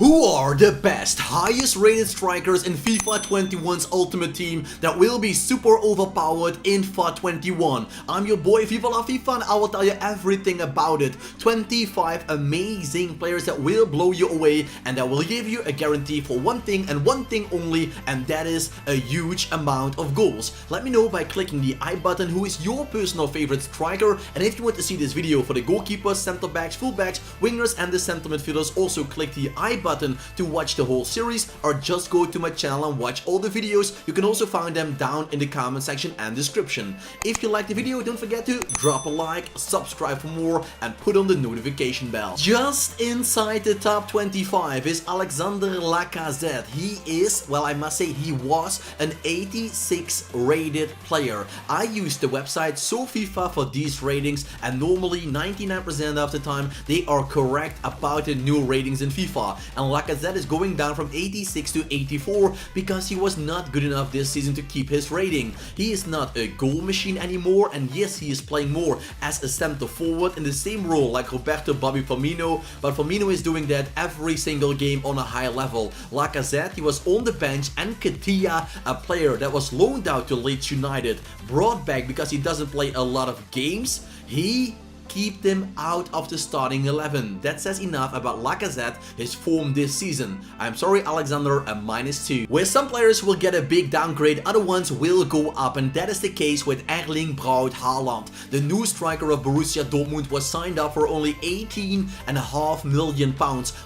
Who are the best, highest rated strikers in FIFA 21's Ultimate Team that will be super overpowered in FUT 21? I'm your boy FIFA La FIFA and I will tell you everything about it. 25 amazing players that will blow you away and that will give you a guarantee for one thing and one thing only, and that is a huge amount of goals. Let me know by clicking the I button who is your personal favorite striker, and if you want to see this video for the goalkeepers, center backs, full backs, wingers and the center midfielders, also click the I button to watch the whole series, or just go to my channel and watch all the videos. You can also find them down in the comment section and description. If you like the video, don't forget to drop a like, subscribe for more and put on the notification bell. Just inside the top 25 is Alexander Lacazette. He is, well, I must say he was an 86 rated player. I use the website SoFIFA for these ratings, and normally 99% of the time they are correct about the new ratings in FIFA. And Lacazette is going down from 86 to 84 because he was not good enough this season to keep his rating. He is not a goal machine anymore, and yes, he is playing more as a center forward in the same role like Roberto Bobby Firmino, but Firmino is doing that every single game on a high level. Lacazette, he was on the bench, and Katia, a player that was loaned out to Leeds United, brought back because he doesn't play a lot of games, he keep them out of the starting 11. That says enough about Lacazette, his form this season. I'm sorry Alexander, a -2. Where some players will get a big downgrade, other ones will go up, and that is the case with Erling Braut Haaland. The new striker of Borussia Dortmund was signed up for only £18.5 million.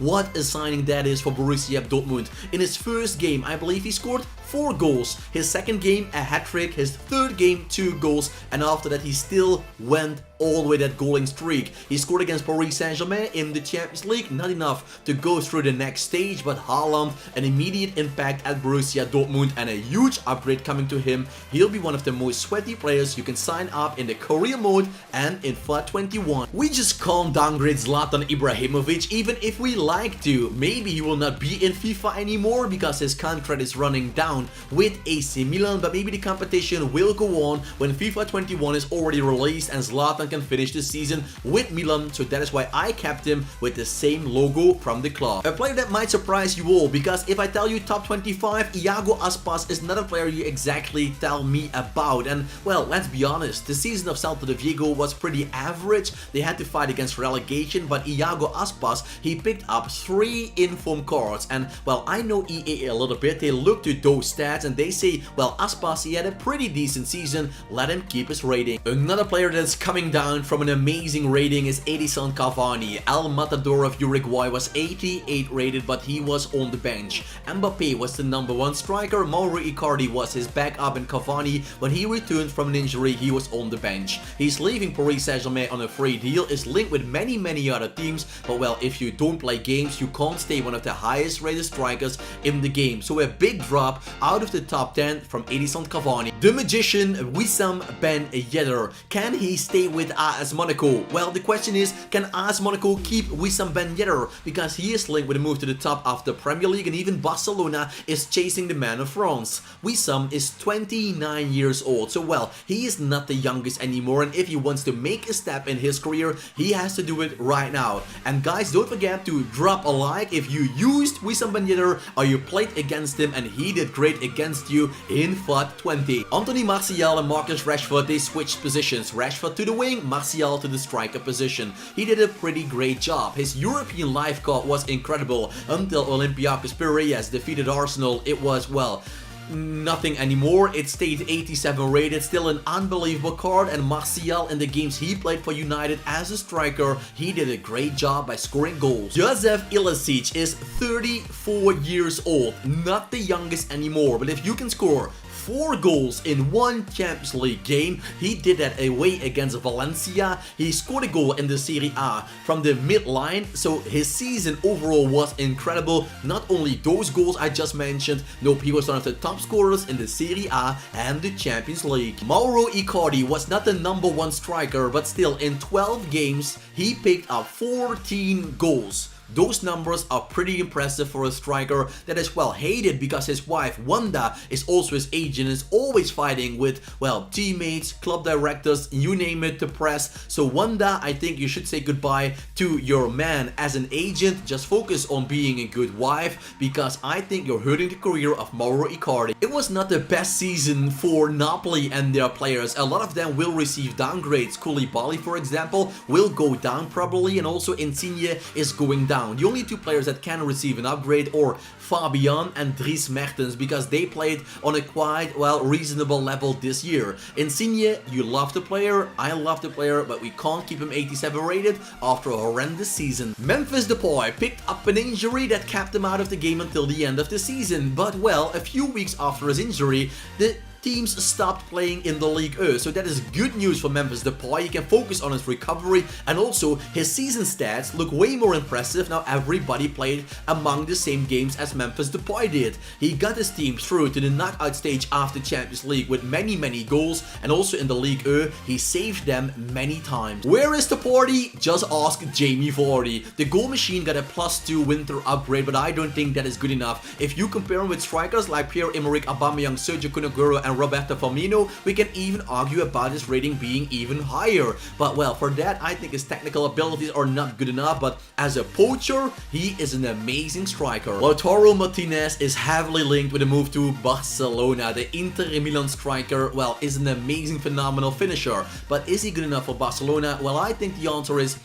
What a signing that is for Borussia Dortmund. In his first game, I believe he scored 4 goals. His second game, a hat-trick. His third game, 2 goals. And after that, he still went all the way that goaling streak. He scored against Paris Saint-Germain in the Champions League. Not enough to go through the next stage, but Haaland, an immediate impact at Borussia Dortmund and a huge upgrade coming to him. He'll be one of the most sweaty players you can sign up in the career mode and in FUT 21. We just can't downgrade Zlatan Ibrahimovic even if we like to. Maybe he will not be in FIFA anymore because his contract is running down with AC Milan, but maybe the competition will go on when FIFA 21 is already released and Zlatan can finish the season with Milan, so that is why I kept him with the same logo from the club. A player that might surprise you all, because if I tell you top 25, Iago Aspas is not a player you exactly tell me about. And well, let's be honest, the season of Celta de Vigo was pretty average. They had to fight against relegation, but Iago Aspas, he picked up 3 inform cards, and well, I know EA a little bit. They look to those stats and they say, well, Aspas, he had a pretty decent season, let him keep his rating. Another player that's coming down from an amazing rating is Edison Cavani. El Matador of Uruguay was 88 rated, but he was on the bench. MBAPPÉ was the #1 striker. Mauro Icardi was his backup, and Cavani, when he returned from an injury, he was on the bench. He's leaving Paris Saint-Germain on a free deal, is linked with many other teams, but well, if you don't play games, you can't stay one of the highest rated strikers in the game. So a big drop out of the top 10 from Edison Cavani. The magician Wissam Ben Yedder. Can he stay with AS Monaco? Well, the question is, can AS Monaco keep Wissam Ben Yedder? Because he is linked with a move to the top of the Premier League, and even Barcelona is chasing the man of France. Wissam is 29 years old, so well, he is not the youngest anymore, and if he wants to make a step in his career, he has to do it right now. And guys, don't forget to drop a like if you used Wissam Ben Yedder or you played against him and he did great against you in FUT 20. Anthony Martial and Marcus Rashford, they switched positions. Rashford to the wing, Martial to the striker position. He did a pretty great job. His European live card was incredible until Olympiacos Piraeus defeated Arsenal. It was, well, nothing anymore. It stayed 87 rated, still an unbelievable card, and Martial in the games he played for United as a striker, he did a great job by scoring goals. Josef Ilicic is 34 years old, not the youngest anymore, but if you can score 4 goals in 1 Champions League game, he did that away against Valencia. He scored a goal in the Serie A from the midline, so his season overall was incredible. Not only those goals I just mentioned, nope, he was one of the top scorers in the Serie A and the Champions League. Mauro Icardi was not the #1 striker, but still in 12 games, he picked up 14 goals. Those numbers are pretty impressive for a striker that is well hated because his wife Wanda is also his agent, is always fighting with, well, teammates, club directors, you name it, the press. So Wanda, I think you should say goodbye to your man as an agent. Just focus on being a good wife, because I think you're hurting the career of Mauro Icardi. It was not the best season for Napoli and their players. A lot of them will receive downgrades. Koulibaly, for example, will go down probably, and also Insigne is going down. The only two players that can receive an upgrade are Fabian and Dries Mertens, because they played on a quite, well, reasonable level this year. Insigne, you love the player, I love the player, but we can't keep him 87 rated after a horrendous season. Memphis Depay picked up an injury that kept him out of the game until the end of the season, but well, a few weeks after his injury, the teams stopped playing in the Ligue 1, so that is good news for Memphis Depay. He can focus on his recovery, and also his season stats look way more impressive now. Everybody played among the same games as Memphis Depay did. He got his team through to the knockout stage of the Champions League with many goals, and also in the Ligue 1 he saved them many times. Where is the party? Just ask Jamie Vardy. The goal machine got a +2 winter upgrade, but I don't think that is good enough. If you compare him with strikers like Pierre-Emerick Aubameyang, Sergio Kun Aguero and Roberto Firmino, we can even argue about his rating being even higher. But well, for that I think his technical abilities are not good enough, but as a poacher, he is an amazing striker. Lautaro Martinez is heavily linked with a move to Barcelona. The Inter Milan striker, well, is an amazing, phenomenal finisher. But is he good enough for Barcelona? Well, I think the answer is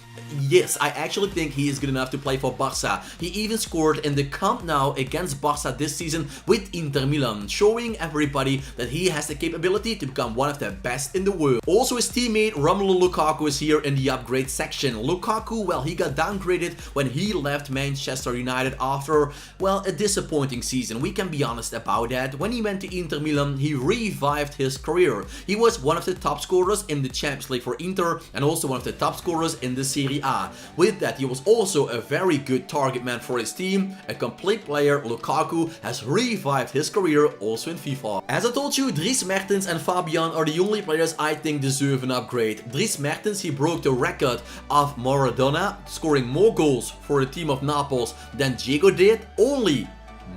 yes. I actually think he is good enough to play for Barca. He even scored in the Camp Nou against Barca this season with Inter Milan, showing everybody that he has the capability to become one of the best in the world. Also, his teammate Romelu Lukaku is here in the upgrade section. Lukaku, well, he got downgraded when he left Manchester United after, well, a disappointing season. We can be honest about that. When he went to Inter Milan, he revived his career. He was one of the top scorers in the Champions League for Inter, and also one of the top scorers in the Serie A. With that, he was also a very good target man for his team. A complete player. Lukaku has revived his career also in FIFA. As I told you, Dries Mertens and Fabian are the only players I think deserve an upgrade. Dries Mertens, he broke the record of Maradona, scoring more goals for the team of Naples than Diego did. Only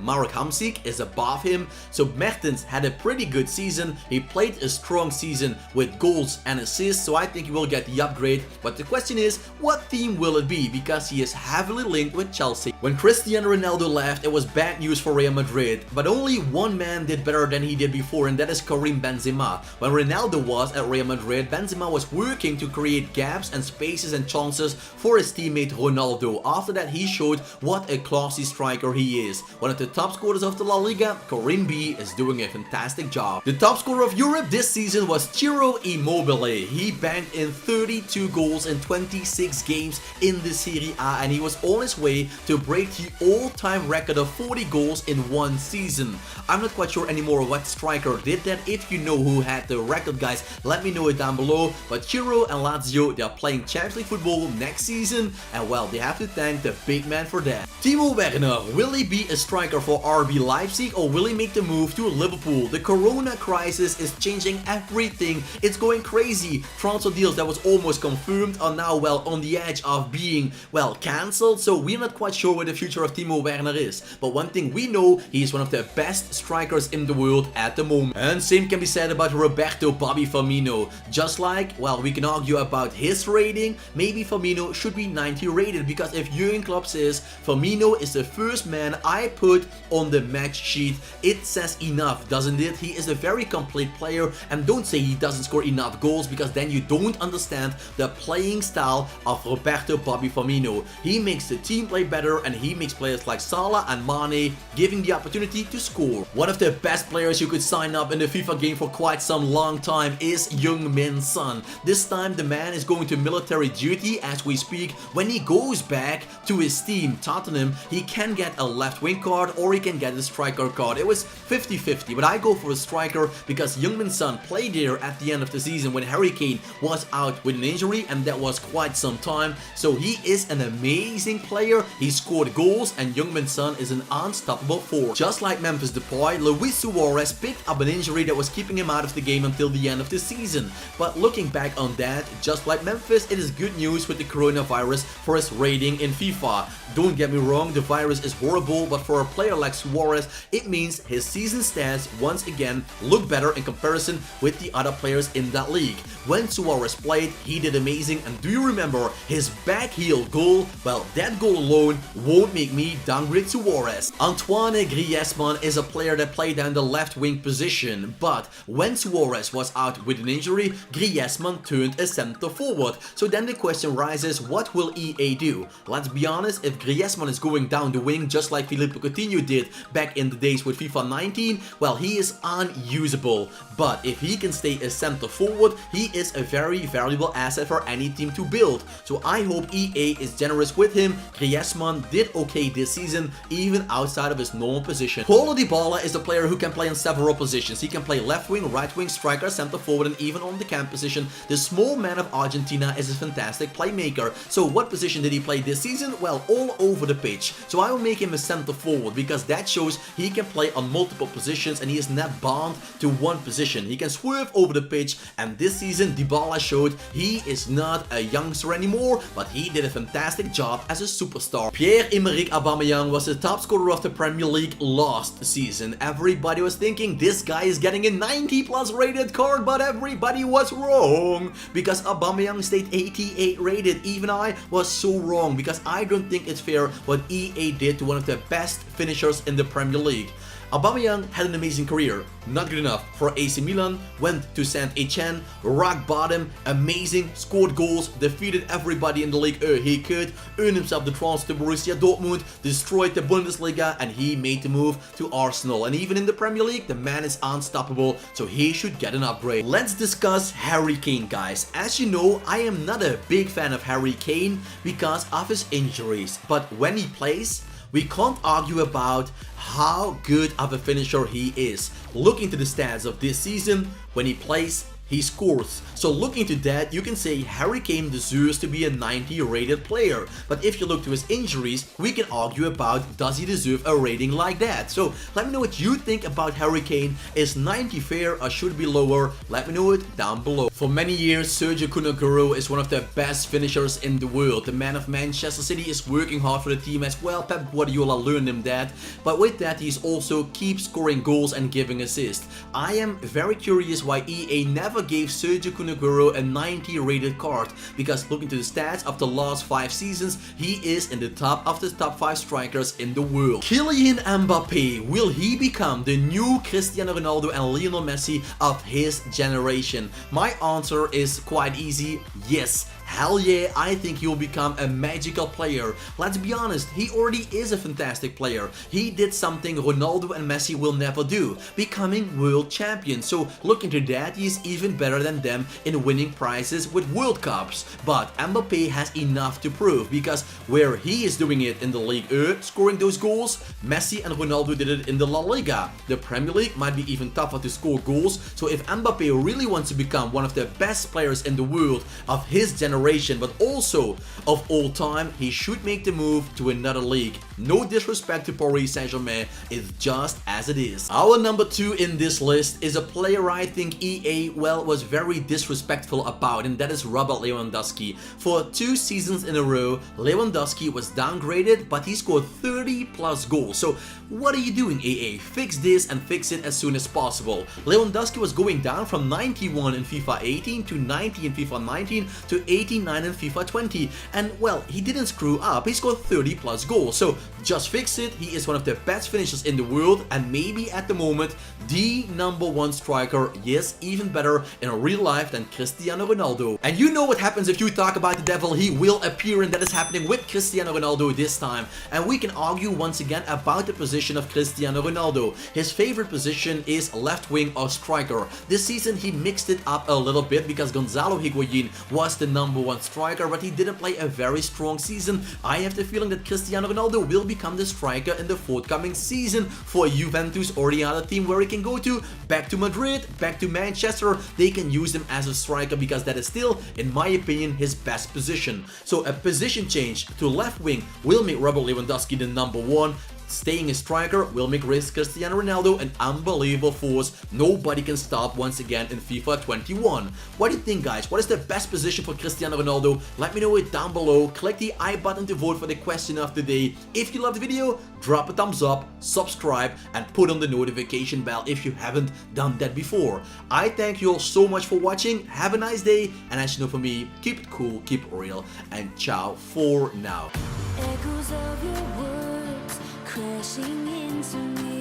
Marek Hamsik is above him, so Mertens had a pretty good season. He played a strong season with goals and assists, so I think he will get the upgrade. But the question is, what team will it be? Because he is heavily linked with Chelsea. When Cristiano Ronaldo left, it was bad news for Real Madrid, but only one man did better than he did before, and that is Karim Benzema. When Ronaldo was at Real Madrid, Benzema was working to create gaps and spaces and chances for his teammate Ronaldo. After that, he showed what a classy striker he is. One of the top scorers of the La Liga, Karim B is doing a fantastic job. The top scorer of Europe this season was Ciro Immobile. He banked in 32 goals in 26 games in the Serie A, and he was on his way to break the all-time record of 40 goals in one season. I'm not quite sure anymore what striker did that. If you know who had the record, guys, let me know it down below. But Ciro and Lazio, they are playing Champions League football next season, and well, they have to thank the big man for that. Timo Werner, will he be a striker for RB Leipzig, or will he make the move to Liverpool? The corona crisis is changing everything. It's going crazy. Transfer deals that was almost confirmed are now, well, on the edge of being, well, cancelled. So we're not quite sure where the future of Timo Werner is. But one thing we know, he is one of the best strikers in the world at the moment. And same can be said about Roberto Bobby Firmino. Just like, well, we can argue about his rating. Maybe Firmino should be 90 rated, because if Jurgen Klopp says Firmino is the first man I put on the match sheet, it says enough, doesn't it? He is a very complete player, and don't say he doesn't score enough goals, because then you don't understand the playing style of Roberto Bobby Firmino. He makes the team play better, and he makes players like Salah and Mane giving the opportunity to score. One of the best players you could sign up in the FIFA game for quite some long time is Heung-min Son. This time the man is going to military duty as we speak. When he goes back to his team Tottenham, he can get a left wing card, card or he can get the striker card. It was 50-50, but I go for a striker because Heung-min Son played there at the end of the season when Harry Kane was out with an injury, and that was quite some time. So he is an amazing player. He scored goals, and Heung-min Son is an unstoppable force. Just like Memphis Depay, Luis Suarez picked up an injury that was keeping him out of the game until the end of the season. But looking back on that, just like Memphis, it is good news with the coronavirus for his rating in FIFA. Don't get me wrong, the virus is horrible, but for a player like Suarez, it means his season stats once again look better in comparison with the other players in that league. When Suarez played, he did amazing, and do you remember his back heel goal? Well, that goal alone won't make me downgrade Suarez. Antoine Griezmann is a player that played down the left wing position, but when Suarez was out with an injury, Griezmann turned a center forward. So then the question rises, what will EA do? Let's be honest, if Griezmann is going down the wing just like Philippe Coutinho did back in the days with FIFA 19, well, he is unusable. But if he can stay a center forward, he is a very valuable asset for any team to build. So I hope EA is generous with him. Griezmann did okay this season, even outside of his normal position. Paulo Dybala is a player who can play on several positions. He can play left wing, right wing, striker, center forward, and even on the cam position. The small man of Argentina is a fantastic playmaker. So what position did he play this season? Well, all over the pitch. So I will make him a center forward because that shows he can play on multiple positions and he is not bound to one position. He can swerve over the pitch, and this season Dybala showed he is not a youngster anymore, but he did a fantastic job as a superstar. Pierre-Emerick Aubameyang was the top scorer of the Premier League last season. Everybody was thinking this guy is getting a 90+ rated card, but everybody was wrong because Aubameyang stayed 88 rated. Even I was so wrong because I don't think it's fair what EA did to one of the best finishers in the Premier League. Aubameyang had an amazing career, not good enough for AC Milan, went to Saint-Etienne, rock bottom, amazing, scored goals, defeated everybody in the league he could, earned himself the transfer to Borussia Dortmund, destroyed the Bundesliga, and he made the move to Arsenal. And even in the Premier League, the man is unstoppable, so he should get an upgrade. Let's discuss Harry Kane, guys. As you know, I am not a big fan of Harry Kane because of his injuries, but when he plays, we can't argue about how good of a finisher he is. Look into the stats of this season. When he plays, he scores. So looking into that, you can say Harry Kane deserves to be a 90 rated player. But if you look to his injuries, we can argue about does he deserve a rating like that. So let me know what you think about Harry Kane. Is 90 fair or should it be lower? Let me know it down below. For many years, Sergio Kun Aguero is one of the best finishers in the world. The man of Manchester City is working hard for the team as well. Pep Guardiola learned him that. But with that, he's also keeps scoring goals and giving assists. I am very curious why EA never gave Sergio Kun Aguero a 90 rated card, because looking to the stats of the last 5 seasons, he is in the top of the top 5 strikers in the world. Kylian Mbappé, will he become the new Cristiano Ronaldo and Lionel Messi of his generation? My answer is quite easy, yes. Hell yeah, I think he will become a magical player. Let's be honest, he already is a fantastic player. He did something Ronaldo and Messi will never do, becoming world champions. So look into that, he is even better than them in winning prizes with World Cups. But Mbappé has enough to prove, because where he is doing it in the Ligue scoring those goals, Messi and Ronaldo did it in the La Liga. The Premier League might be even tougher to score goals, so if Mbappé really wants to become one of the best players in the world of his generation, but also of all time, he should make the move to another league. No disrespect to Paris Saint-Germain, it's just as it is. Our number 2 in this list is a player I think EA, well, was very disrespectful about, and that is Robert Lewandowski. For 2 seasons in a row, Lewandowski was downgraded, but he scored 30+ goals. So what are you doing, EA? Fix this and fix it as soon as possible. Lewandowski was going down from 91 in FIFA 18 to 90 in FIFA 19 to 89 in FIFA 20, and well, he didn't screw up. He scored 30+ goals. So just fix it. He is one of the best finishers in the world, and maybe at the moment the #1 striker. Yes, even better in real life than Cristiano Ronaldo. And you know what happens if you talk about the devil, he will appear, and that is happening with Cristiano Ronaldo this time. And we can argue once again about the position of Cristiano Ronaldo. His favorite position is left wing or striker. This season he mixed it up a little bit because Gonzalo Higuain was the #1 striker, but he didn't play a very strong season. I have the feeling that Cristiano Ronaldo will become the striker in the forthcoming season for Juventus or the other team where he can go to, back to Madrid, back to Manchester. They can use him as a striker because that is still, in my opinion, his best position. So a position change to left wing will make Robert Lewandowski the #1. Staying a striker will make Cristiano Ronaldo an unbelievable force. Nobody can stop once again in FIFA 21. What do you think, guys? What is the best position for Cristiano Ronaldo? Let me know it down below. Click the I button to vote for the question of the day. If you loved the video, drop a thumbs up, subscribe, and put on the notification bell if you haven't done that before. I thank you all so much for watching. Have a nice day, and as you know, for me, keep it cool, keep it real, and ciao for now. Echoes of your words crashing into me,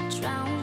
drown